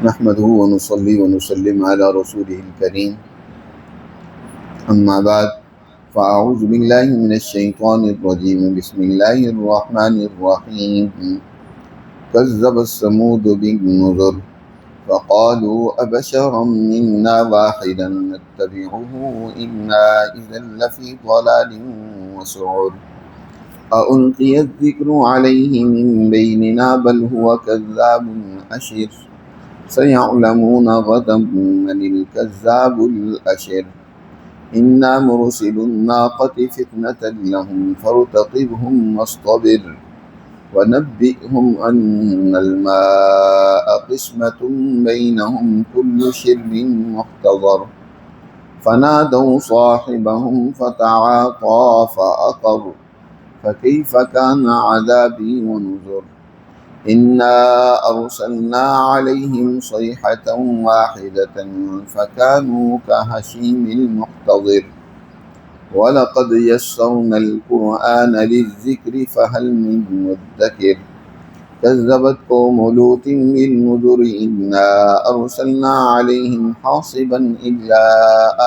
نحمده ونصلي ونسلم على رسوله الكريم أما بعد فأعوذ بالله من الشيطان الرجيم بسم الله الرحمن الرحيم كذب الثمود بالنذر فقالوا أبشرا منا واحدا نتبعه إنا إذا لفي ضلال وسعر أألقي الذكر عليه من بيننا بل هو كذاب أشر سيعلمون غدا من الكذاب الأشر إنا مرسل الناقة فتنة لهم فارتقبهم واصطبر ونبئهم أن الماء قسمة بينهم كل شرب محتضر فنادوا صاحبهم فتعاطى فأقر فكيف كان عذابي ونذر إنا أرسلنا عليهم صيحة واحدة فكانوا كهشيم المحتضر ولقد يسرنا القرآن للذكر فهل من مدكر كذبت قوم لوط بالنذر إنا أرسلنا عليهم حاصبا إلا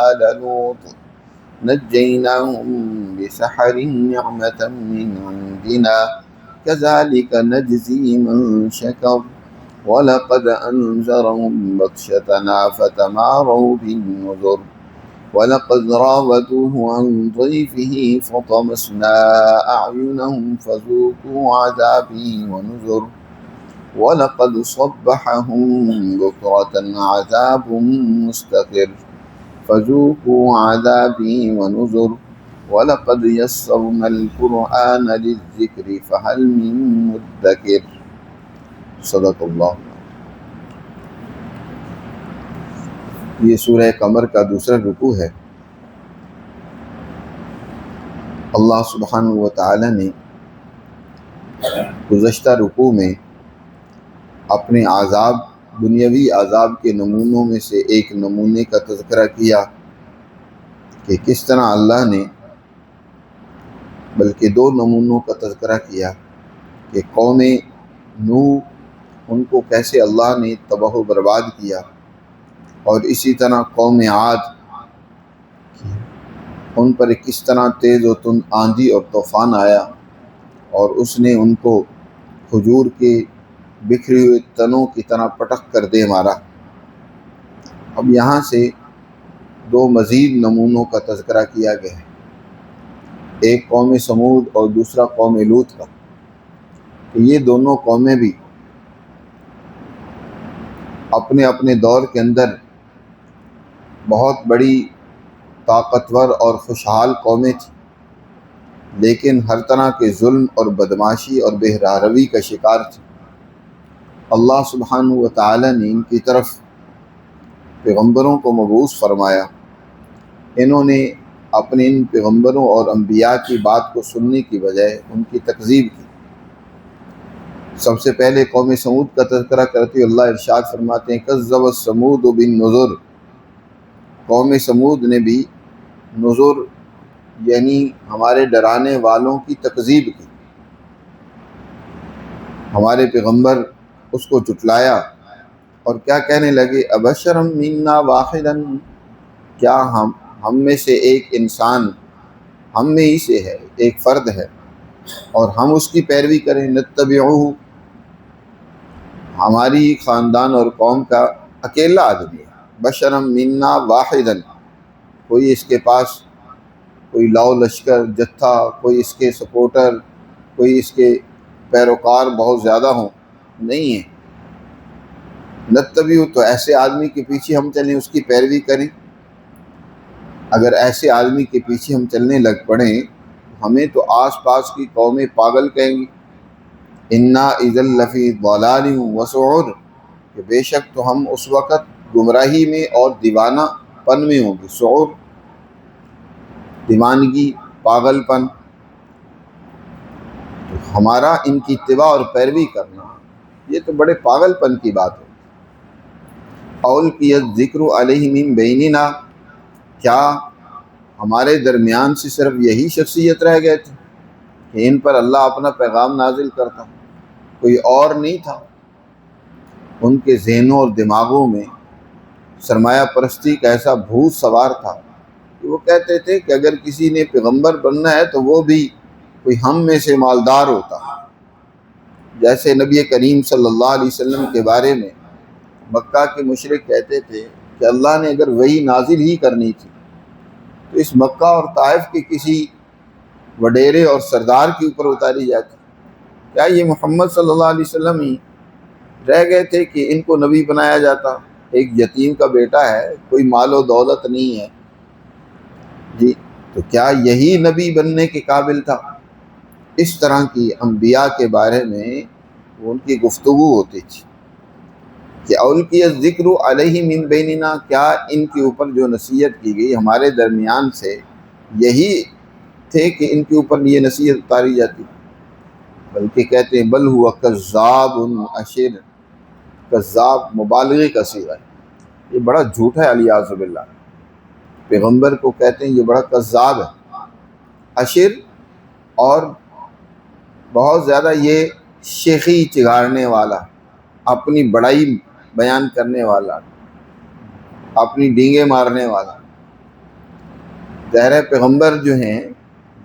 آل لوط نجيناهم بسحر نعمة من عندنا كذلك نجزي من شكر ولقد أنذرهم بطشتنا فتماروا بالنذر ولقد راودوه عن ضيفه فطمسنا أعينهم فذوقوا عذابي ونذر ولقد صبحهم بكرة عذاب مستقر فذوقوا عذابي ونذر وَلَقَدْ يَسَّرْنَا الْقُرْآنَ لِلذِّكْرِ فَهَلْ مِن مُّدَّكِرٍ۔ صدق اللہ۔ یہ سورہ قمر کا دوسرا رکوع ہے۔ اللہ سبحانہ و تعالی نے گزشتہ رکوع میں اپنے عذاب، دنیاوی عذاب کے نمونوں میں سے ایک نمونے کا تذکرہ کیا کہ کس طرح اللہ نے، بلکہ دو نمونوں کا تذکرہ کیا کہ قوم نوح، ان کو کیسے اللہ نے تباہ و برباد کیا، اور اسی طرح قوم عاد، ان پر کس طرح تیز و تند آندھی اور طوفان آیا اور اس نے ان کو کھجور کے بکھرے ہوئے تنوں کی طرح پٹک کر دے مارا۔ اب یہاں سے دو مزید نمونوں کا تذکرہ کیا گیا ہے، ایک قوم سمود اور دوسرا قوم لوط کا، کہ یہ دونوں قومیں بھی اپنے اپنے دور کے اندر بہت بڑی طاقتور اور خوشحال قومیں تھیں، لیکن ہر طرح کے ظلم اور بدماشی اور بے راہروی کا شکار تھیں۔ اللہ سبحانہ و تعالی نے ان کی طرف پیغمبروں کو مبعوث فرمایا، انہوں نے اپنے ان پیغمبروں اور انبیاء کی بات کو سننے کی بجائے ان کی تکذیب کی۔ سب سے پہلے قوم سمود کا تذکرہ کرتے ہوئے اللہ ارشاد فرماتے ہیں کذب الثمود بالنذر، قوم سمود نے بھی نذر یعنی ہمارے ڈرانے والوں کی تکذیب کی، ہمارے پیغمبر اس کو جھٹلایا اور کیا کہنے لگے، ابشرا منا واحدا، کیا ہم میں سے ایک انسان، ہم میں ہی سے ہے، ایک فرد ہے اور ہم اس کی پیروی کریں، نتبعہ، ہماری خاندان اور قوم کا اکیلا آدمی ہے، بشرا منا واحدا، کوئی اس کے پاس کوئی لاؤ لشکر جتھا، کوئی اس کے سپورٹر، کوئی اس کے پیروکار بہت زیادہ ہوں، نہیں ہے۔ نتبعہ، تو ایسے آدمی کے پیچھے ہم چلیں، اس کی پیروی کریں۔ اگر ایسے آدمی کے پیچھے ہم چلنے لگ پڑیں ہمیں تو آس پاس کی قومیں پاگل کہیں گی، انا اذا لفی ضلال وسعر، کہ بے شک تو ہم اس وقت گمراہی میں اور دیوانہ پن میں ہوں گے، سعر دیوانگی، پاگل پن، تو ہمارا ان کی اتباع اور پیروی کرنا یہ تو بڑے پاگل پن کی بات ہے۔ اولقی الذکر علیہ من بیننا، کیا ہمارے درمیان سے صرف یہی شخصیت رہ گئے تھے کہ ان پر اللہ اپنا پیغام نازل کرتا، کوئی اور نہیں تھا؟ ان کے ذہنوں اور دماغوں میں سرمایہ پرستی کا ایسا بھوت سوار تھا کہ وہ کہتے تھے کہ اگر کسی نے پیغمبر بننا ہے تو وہ بھی کوئی ہم میں سے مالدار ہوتا. جیسے نبی کریم صلی اللہ علیہ وسلم کے بارے میں مکہ کے مشرک کہتے تھے کہ اللہ نے اگر وحی نازل ہی کرنی تھی تو اس مکہ اور طائف کے کسی وڈیرے اور سردار کے اوپر اتاری جاتی. کیا یہ محمد صلی اللہ علیہ وسلم ہی رہ گئے تھے کہ ان کو نبی بنایا جاتا؟ ایک یتیم کا بیٹا ہے، کوئی مال و دولت نہیں ہے جی، تو کیا یہی نبی بننے کے قابل تھا؟ اس طرح کی انبیاء کے بارے میں ان کی گفتگو ہوتی تھی کہ اولقی الذکر علیہ من بیننا، کیا ان کے اوپر جو نصیحت کی گئی ہمارے درمیان سے یہی تھے کہ ان کے اوپر یہ نصیحت اتاری جاتی؟ بلکہ کہتے ہیں بل ہوا کذاب اشر. کذاب مبالغے کا صیغہ ہے، یہ بڑا جھوٹ ہے الیاذ باللہ. پیغمبر کو کہتے ہیں یہ بڑا کذاب ہے، اشر، اور بہت زیادہ یہ شیخی چگاڑنے والا، اپنی بڑائی بیان کرنے والا، اپنی ڈینگیں مارنے والا. ظاہر پیغمبر جو ہیں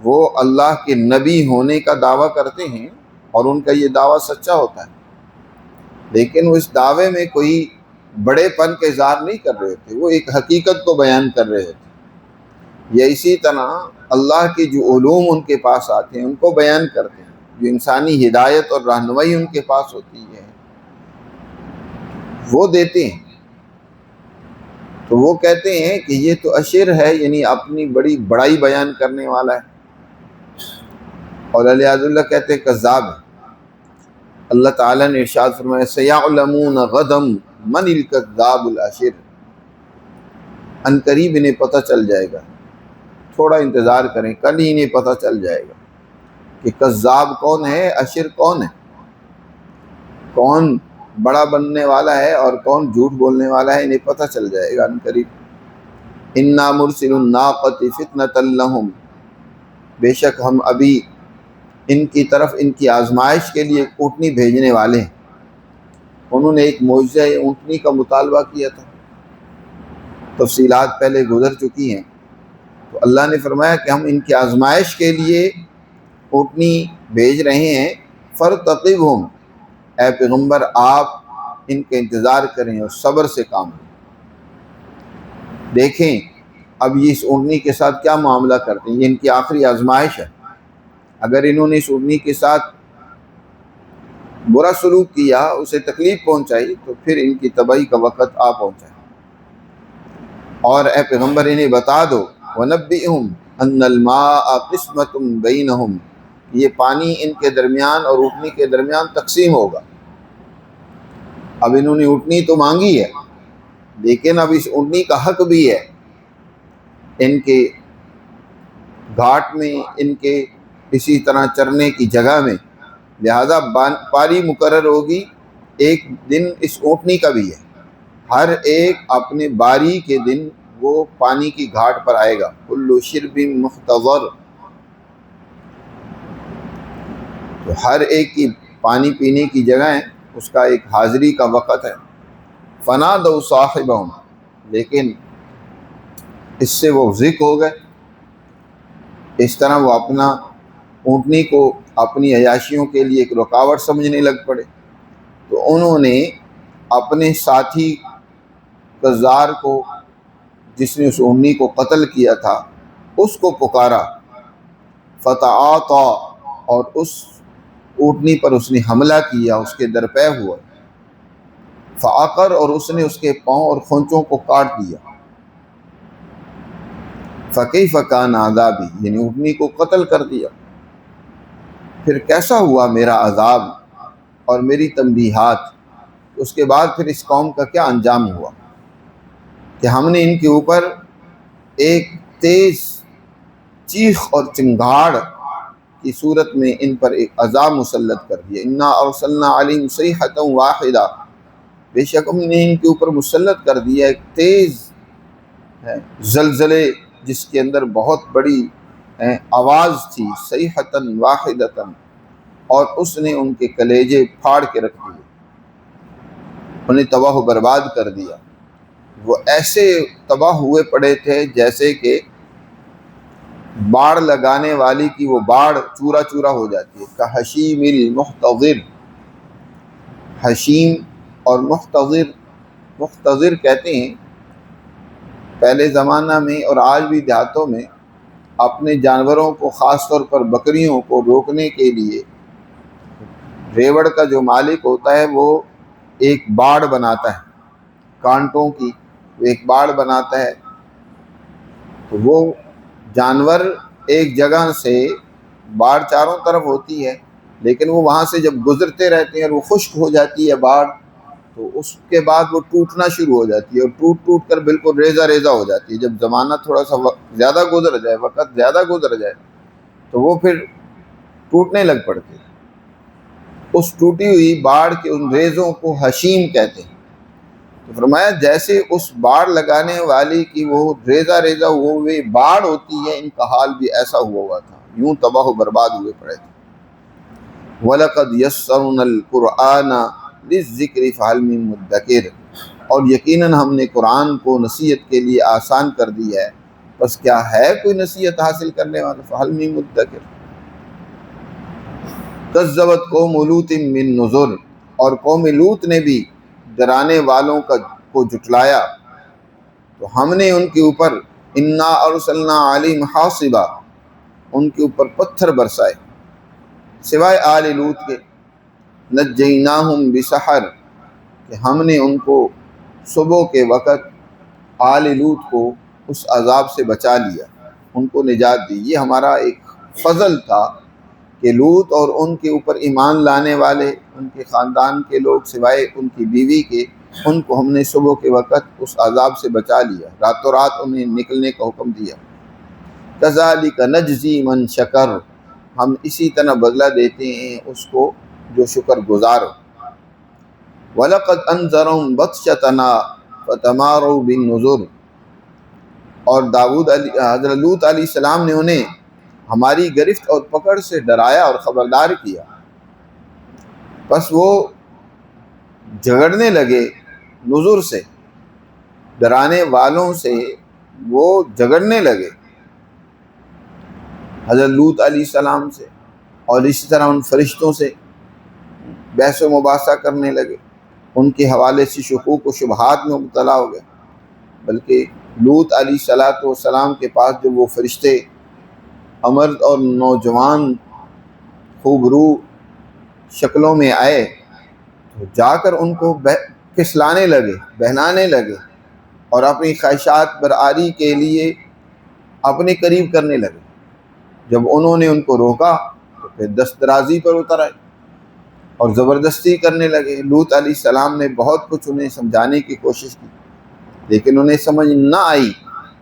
وہ اللہ کے نبی ہونے کا دعویٰ کرتے ہیں اور ان کا یہ دعویٰ سچا ہوتا ہے، لیکن وہ اس دعوے میں کوئی بڑے پن کا اظہار نہیں کر رہے تھے، وہ ایک حقیقت کو بیان کر رہے تھے. یا اسی طرح اللہ کے جو علوم ان کے پاس آتے ہیں ان کو بیان کرتے ہیں، جو انسانی ہدایت اور رہنمائی ان کے پاس ہوتی ہے وہ دیتے ہیں. تو وہ کہتے ہیں کہ یہ تو اشر ہے، یعنی اپنی بڑی بڑائی بیان کرنے والا ہے، اور الیاذ باللہ کہتے ہیں کذاب ہے. اللہ تعالیٰ نے ارشاد فرمایا سیعلمون غدا من الکذاب الاشر، ان قریب انہیں پتہ چل جائے گا، تھوڑا انتظار کریں، کل ہی انہیں پتہ چل جائے گا کہ کذاب کون ہے، اشر کون ہے، کون بڑا بننے والا ہے اور کون جھوٹ بولنے والا ہے، انہیں پتہ چل جائے گا ان قریب. انا مرسل الناقۃ فتنۃ لہم، بے شک ہم ابھی ان کی طرف ان کی آزمائش کے لیے اونٹنی بھیجنے والے ہیں. انہوں نے ایک معجزہ اونٹنی کا مطالبہ کیا تھا، تفصیلات پہلے گزر چکی ہیں. تو اللہ نے فرمایا کہ ہم ان کی آزمائش کے لیے اونٹنی بھیج رہے ہیں. فرتقبہم، اے پیغمبر آپ ان کا انتظار کریں اور صبر سے کام لیں. دیکھیں اب یہ اس اونٹنی کے ساتھ کیا معاملہ کرتے ہیں، یہ ان کی آخری آزمائش ہے. اگر انہوں نے اس اونٹنی کے ساتھ برا سلوک کیا، اسے تکلیف پہنچائی، تو پھر ان کی تباہی کا وقت آ پہنچا ہے. اور اے پیغمبر انہیں بتا دو وَنَبِّئْهُمْ أَنَّ الْمَاءَ قِسْمَةٌ بَيْنَهُمْ، یہ پانی ان کے درمیان اور اونٹنی کے درمیان تقسیم ہوگا. اب انہوں نے اونٹنی تو مانگی ہے، لیکن اب اس اونٹنی کا حق بھی ہے ان کے گھاٹ میں، ان کے اسی طرح چرنے کی جگہ میں، لہذا پاری مقرر ہوگی. ایک دن اس اونٹنی کا بھی ہے، ہر ایک اپنے باری کے دن وہ پانی کی گھاٹ پر آئے گا. کل شرب مختبر، تو ہر ایک کی پانی پینے کی جگہ ہے، اس کا ایک حاضری کا وقت ہے. فنادوا صاحبہم، لیکن اس سے وہ ذکر ہو گئے. اس طرح وہ اپنا اونٹنی کو اپنی عیاشیوں کے لیے ایک رکاوٹ سمجھنے لگ پڑے. تو انہوں نے اپنے ساتھی قذار کو، جس نے اس اونٹنی کو قتل کیا تھا، اس کو پکارا. فتعاطا، اور اس اونٹنی پر اس نے حملہ کیا، اس کے درپے ہوا. فعقر، اور اس نے اس کے پاؤں اور خونچوں کو کاٹ دیا. فکیف کان عذابی، یعنی اونٹنی کو قتل کر دیا. پھر کیسا ہوا میرا عذاب اور میری تنبیہات. اس کے بعد پھر اس قوم کا کیا انجام ہوا کہ ہم نے ان کے اوپر ایک تیز چیخ اور چنگھاڑ کی صورت میں ان پر ایک عذاب مسلط کر دیا. انا ارسلنا علیہم صیحۃ واحدہ، بے شک ہم نے ان کے اوپر مسلط کر دیا ایک تیز زلزلے جس کے اندر بہت بڑی آواز تھی. صیحۃ واحدۃ، اور اس نے ان کے کلیجے پھاڑ کے رکھ دیے. انہیں تباہ و برباد کر دیا۔ وہ ایسے تباہ ہوئے پڑے تھے جیسے کہ باڑ لگانے والی کی وہ باڑ چورا چورا ہو جاتی ہے۔ کحشیم المحتضر، حشیم اور محتضر، محتضر کہتے ہیں پہلے زمانہ میں اور آج بھی دیہاتوں میں اپنے جانوروں کو، خاص طور پر بکریوں کو روکنے کے لیے ریوڑ کا جو مالک ہوتا ہے وہ ایک باڑ بناتا ہے، کانٹوں کی ایک باڑ بناتا ہے، تو وہ جانور ایک جگہ سے، باڑ چاروں طرف ہوتی ہے لیکن وہ وہاں سے جب گزرتے رہتے ہیں اور وہ خشک ہو جاتی ہے باڑ، تو اس کے بعد وہ ٹوٹنا شروع ہو جاتی ہے اور ٹوٹ ٹوٹ کر بالکل ریزہ ریزہ ہو جاتی ہے۔ جب زمانہ تھوڑا سا زیادہ گزر جائے، وقت زیادہ گزر جائے، تو وہ پھر ٹوٹنے لگ پڑتی ہے۔ اس ٹوٹی ہوئی باڑ کے ان ریزوں کو حشیم کہتے ہیں۔ تو فرمایا جیسے اس باڑ لگانے والی کی وہ ریزہ ریزہ ہوئے باڑ ہوتی ہے، ان کا حال بھی ایسا ہوا تھا، یوں تباہ و برباد ہوئے پڑے تھے۔ وَلَقَدْ يَسَّرْنَا الْقُرْآنَ لِلذِّكْرِ فَهَلْ مِن مُدَّكِرٍ، اور یقیناً ہم نے قرآن کو نصیحت کے لیے آسان کر دیا ہے، بس کیا ہے کوئی نصیحت حاصل کرنے والا؟ فَهَلْ مِن مُدَّكِرٍ۔ کذبت قوم لوط بالنذر، اور قوم لوط نے بھی ڈرانے والوں کو جھٹلایا، تو ہم نے ان کے اوپر انا ارسلنا علیہم حاصبا، ان کے اوپر پتھر برسائے، سوائے آل لوط کے، نجیناہم بسحر، کہ ہم نے ان کو صبح کے وقت آل لوط کو اس عذاب سے بچا لیا، ان کو نجات دی۔ یہ ہمارا ایک فضل تھا کہ لوط اور ان کے اوپر ایمان لانے والے، ان کے خاندان کے لوگ سوائے ان کی بیوی کے، ان کو ہم نے صبح کے وقت اس عذاب سے بچا لیا، راتوں رات انہیں نکلنے کا حکم دیا۔ کذالک نجزی من شکر، ہم اسی طرح بدلہ دیتے ہیں اس کو جو شکر گزار ہو۔ وَلَقَدْ أَنذَرَهُمْ بَطْشَتَنَا فَتَمَارَوْا بِالنُّذُرِ، اور حضرت لوط علیہ السلام نے انہیں ہماری گرفت اور پکڑ سے ڈرایا اور خبردار کیا، بس وہ جھگڑنے لگے، نذر سے، ڈرانے والوں سے وہ جھگڑنے لگے، حضرت لوط علیہ السلام سے، اور اسی طرح ان فرشتوں سے بحث و مباحثہ کرنے لگے، ان کے حوالے سے شکوک و شبہات میں مبتلا ہو گئے۔ بلکہ لوط علیہ السلام کے پاس جب وہ فرشتے مرد اور نوجوان خوبرو شکلوں میں آئے تو جا کر ان کو پھسلانے لگے، بہلانے لگے، اور اپنی خواہشات برآری کے لیے اپنے قریب کرنے لگے۔ جب انہوں نے ان کو روکا تو پھر دست درازی پر اتر آئے اور زبردستی کرنے لگے۔ لوط علیہ السلام نے بہت کچھ انہیں سمجھانے کی کوشش کی لیکن انہیں سمجھ نہ آئی،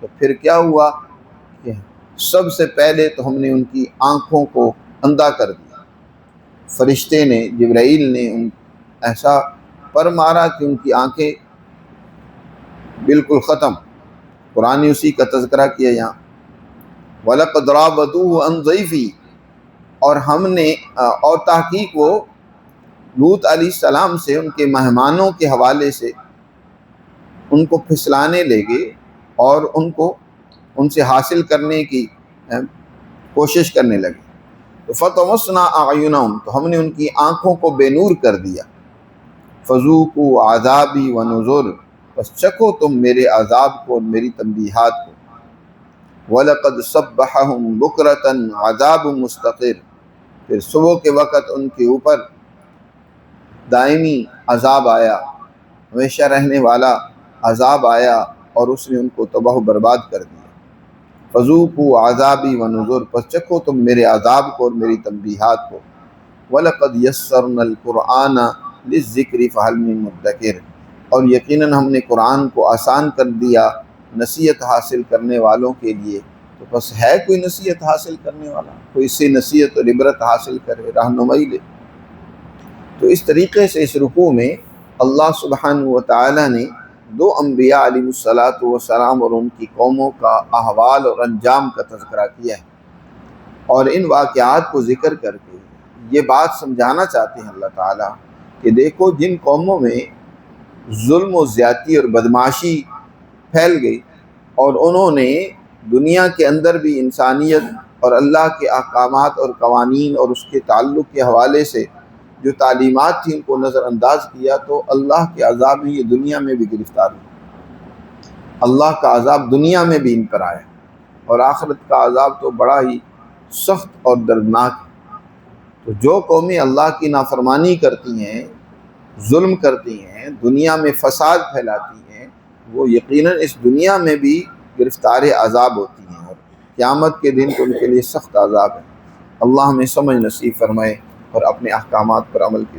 تو پھر کیا ہوا کہ سب سے پہلے تو ہم نے ان کی آنکھوں کو اندھا کر دیا۔ فرشتے نے، جبرائیل نے ایسا پر مارا کہ ان کی آنکھیں بالکل ختم۔ قرآن نے اسی کا تذکرہ کیا یہاں، وَلَقَدْ رَاوَدُوهُ عَنْ ضَيْفِهِ، اور ہم نے اور تحقیق وہ لوط علیہ السلام سے، ان کے مہمانوں کے حوالے سے ان کو پھسلانے لگے اور ان سے حاصل کرنے کی کوشش کرنے لگے۔ تو فَطَمَسْنَا أَعْيُنَهُمْ، تو ہم نے ان کی آنکھوں کو بے نور کر دیا۔ فَذُوقُوا عَذَابِي وَنُذُرِ، بس چکھو تم میرے عذاب کو اور میری تنبیہات کو۔ وَلَقَدْ صَبَّحَهُمْ بُكْرَةً عَذَابٌ مُسْتَقِرٌ، پھر صبح کے وقت ان کے اوپر دائمی عذاب آیا، ہمیشہ رہنے والا عذاب آیا اور اس نے ان کو تباہ و برباد کر دیا۔ فَذُوقُوا عَذَابِي وَنُذُرِ، پس چکھو تم میرے عذاب کو اور میری تنبیہات کو۔ وَلَقَدْ يَسَّرْنَا الْقُرْآنَ لِلذِّكْرِ فَهَلْ مِن مُدَّكِرٍ، اور یقیناً ہم نے قرآن کو آسان کر دیا نصیحت حاصل کرنے والوں کے لیے، تو بس ہے کوئی نصیحت حاصل کرنے والا، کوئی اس سے نصیحت اور عبرت حاصل کرے، رہنمائی لے۔ تو اس طریقے سے اس رکوع میں اللہ سبحانہ و تعالی نے دو انبیاء علیہ السلام اور ان کی قوموں کا احوال اور انجام کا تذکرہ کیا ہے، اور ان واقعات کو ذکر کر کے یہ بات سمجھانا چاہتے ہیں اللہ تعالیٰ کہ دیکھو جن قوموں میں ظلم و زیادتی اور بدمعاشی پھیل گئی، اور انہوں نے دنیا کے اندر بھی انسانیت اور اللہ کے احکامات اور قوانین اور اس کے تعلق کے حوالے سے جو تعلیمات تھیں ان کو نظر انداز کیا، تو اللہ کے عذاب میں یہ دنیا میں بھی گرفتار ہوئے۔ اللہ کا عذاب دنیا میں بھی ان پر آیا، اور آخرت کا عذاب تو بڑا ہی سخت اور دردناک ہے۔ تو جو قومیں اللہ کی نافرمانی کرتی ہیں، ظلم کرتی ہیں، دنیا میں فساد پھیلاتی ہیں، وہ یقیناً اس دنیا میں بھی گرفتار عذاب ہوتی ہیں، اور قیامت کے دن تو ان کے لیے سخت عذاب ہے۔ اللہ ہمیں سمجھ نصیب فرمائے اور اپنے احکامات پر عمل کی